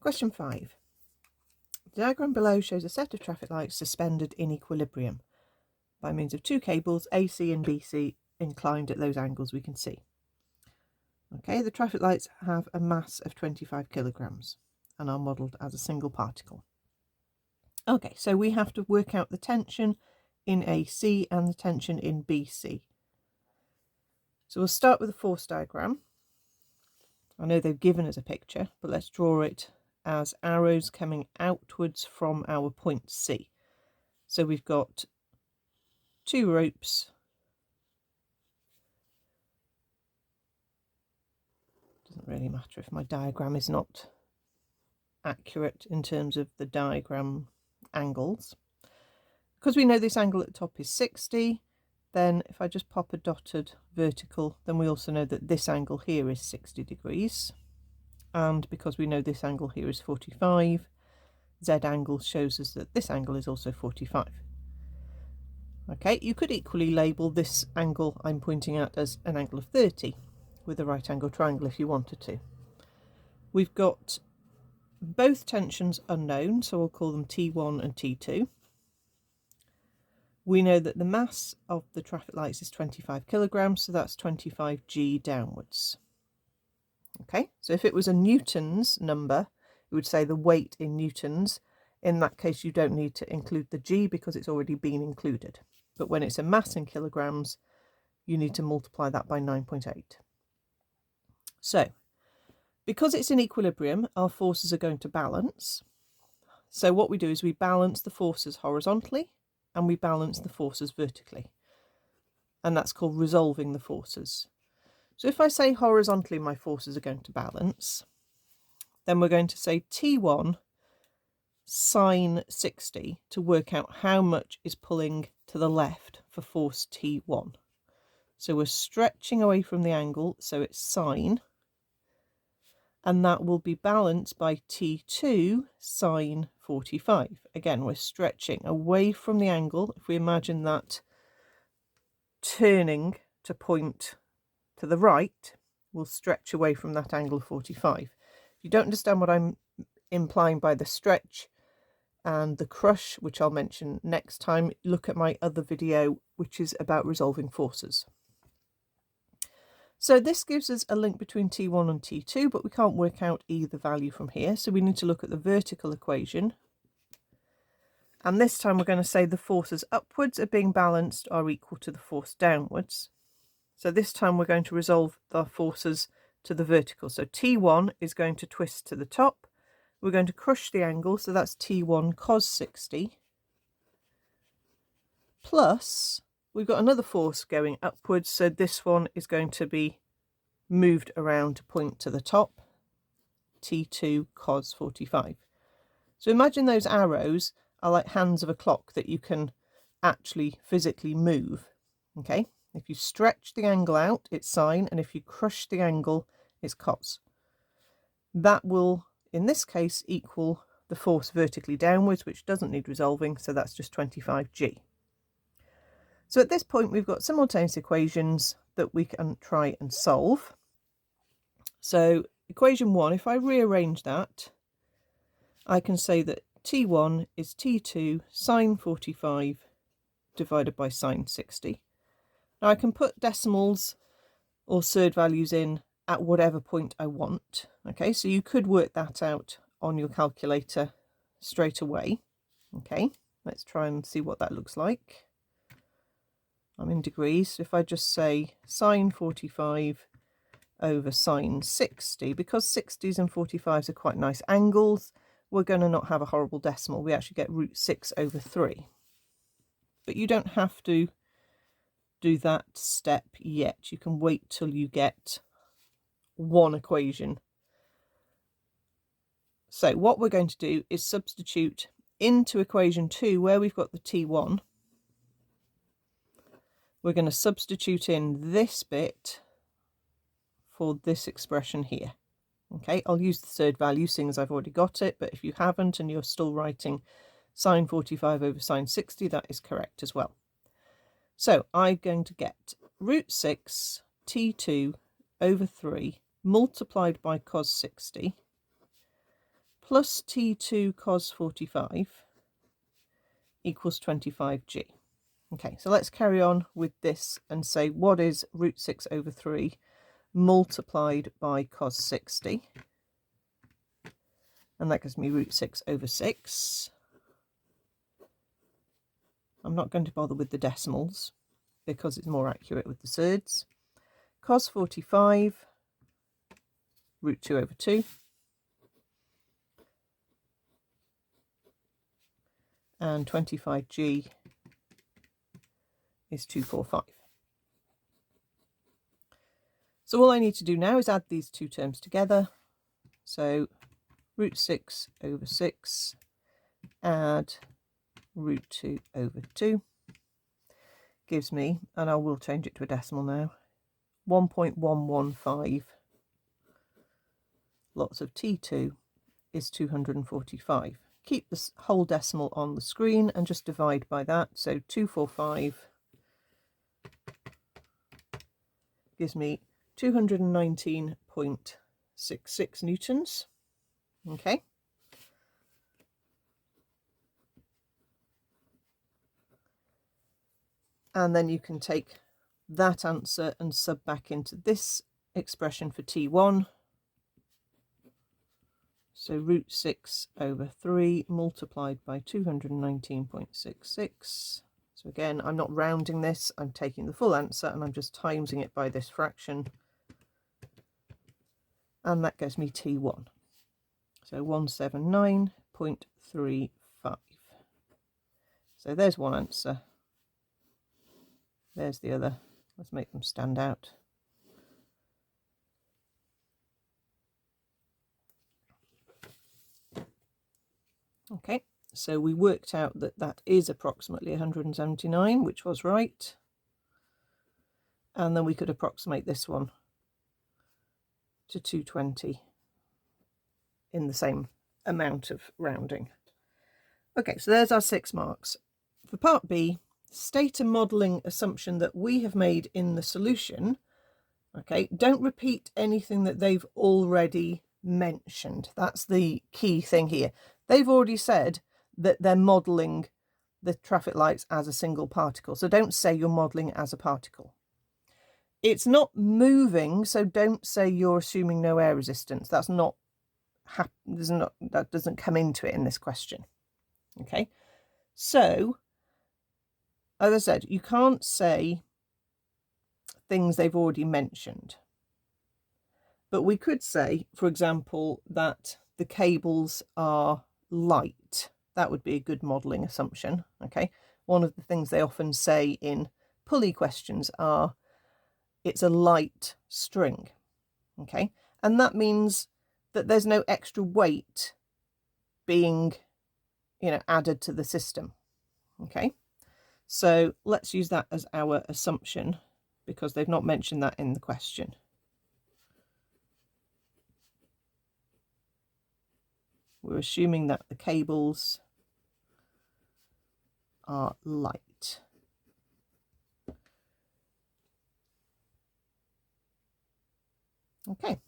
Question 5. The diagram below shows a set of traffic lights suspended in equilibrium by means of two cables, AC and BC, inclined at those angles we can see. Okay, the traffic lights have a mass of 25 kilograms and are modelled as a single particle. Okay, so we have to work out the tension in AC and the tension in BC. So we'll start with a force diagram. I know they've given us a picture, but let's draw it as arrows coming outwards from our point C. So we've got two ropes. Doesn't really matter if my diagram is not accurate in terms of the diagram angles. Because we know this angle at the top is 60, then if I just pop a dotted vertical, then we also know that this angle here is 60 degrees. And because we know this angle here is 45, Z angle shows us that this angle is also 45. Okay, you could equally label this angle I'm pointing at as an angle of 30 with a right angle triangle if you wanted to. We've got both tensions unknown, so we'll call them T1 and T2. We know that the mass of the traffic lights is 25 kilograms, so that's 25 G downwards. Okay, so if it was a Newton's number, it would say the weight in Newtons. In that case, you don't need to include the G because it's already been included. But when it's a mass in kilograms, you need to multiply that by 9.8. So, because it's in equilibrium, our forces are going to balance. So what we do is we balance the forces horizontally and we balance the forces vertically. And that's called resolving the forces. So if I say horizontally my forces are going to balance, then we're going to say T1 sine 60 to work out how much is pulling to the left for force T1. So we're stretching away from the angle, so it's sine, and that will be balanced by T2 sine 45. Again, we're stretching away from the angle. If we imagine that turning to point to the right, we'll stretch away from that angle 45. If you don't understand what I'm implying by the stretch and the crush, which I'll mention next time, look at my other video, which is about resolving forces. So this gives us a link between T1 and T2, but we can't work out either value from here. So we need to look at the vertical equation. And this time we're going to say the forces upwards are being balanced are equal to the force downwards. So this time we're going to resolve the forces to the vertical. So T1 is going to twist to the top. We're going to crush the angle, so that's T1 cos 60. Plus, we've got another force going upwards, so this one is going to be moved around to point to the top, T2 cos 45. So imagine those arrows are like hands of a clock that you can actually physically move. Okay, if you stretch the angle out, it's sine, and if you crush the angle, it's cos. That will, in this case, equal the force vertically downwards, which doesn't need resolving, so that's just 25G. So at this point, we've got simultaneous equations that we can try and solve. So equation 1, if I rearrange that, I can say that T1 is T2 sine 45 divided by sine 60. Now I can put decimals or surd values in at whatever point I want. Okay, so you could work that out on your calculator straight away. Okay, let's try and see what that looks like. I'm in degrees, so if I just say sine 45 over sine 60, because 60s and 45s are quite nice angles, we're going to not have a horrible decimal. We actually get root 6 over 3. But you don't have to do that step yet. You can wait till you get one equation. So what we're going to do is substitute into equation 2, where we've got the T1. We're going to substitute in this bit for this expression here. Okay, I'll use the third value seeing as I've already got it, but if you haven't and you're still writing sine 45 over sine 60, that is correct as well. So I'm going to get root 6 T2 over 3 multiplied by cos 60 plus T2 cos 45 equals 25g. Okay, so let's carry on with this and say what is root 6 over 3 multiplied by cos 60, and that gives me root 6 over 6. I'm not going to bother with the decimals because it's more accurate with the surds. Cos 45 root 2 over 2, and 25g is 245. So all I need to do now is add these two terms together. So root 6 over 6 add root 2 over 2 gives me, and I will change it to a decimal now, 1.115 lots of T2 is 245. Keep this whole decimal on the screen and just divide by that. So 245 gives me 219.66 newtons. Okay. And then you can take that answer and sub back into this expression for T1. So root 6 over 3 multiplied by 219.66. So again, I'm not rounding this, I'm taking the full answer and I'm just timesing it by this fraction. And that gives me T1. So 179.35. So there's one answer. There's the other. Let's make them stand out. Okay, so we worked out that that is approximately 179, which was right. And then we could approximate this one to 220 in the same amount of rounding. Okay, so there's our 6 marks. For part B, state a modelling assumption that we have made in the solution. Okay, don't repeat anything that they've already mentioned. That's the key thing here. They've already said that they're modelling the traffic lights as a single particle. So don't say you're modelling as a particle. It's not moving, so don't say you're assuming no air resistance. That's not, that doesn't come into it in this question. Okay, so as I said, you can't say things they've already mentioned. But we could say, for example, that the cables are light. That would be a good modelling assumption. Okay, one of the things they often say in pulley questions are, it's a light string. Okay, and that means that there's no extra weight being, added to the system. Okay, so let's use that as our assumption because they've not mentioned that in the question. We're assuming that the cables are light. Okay.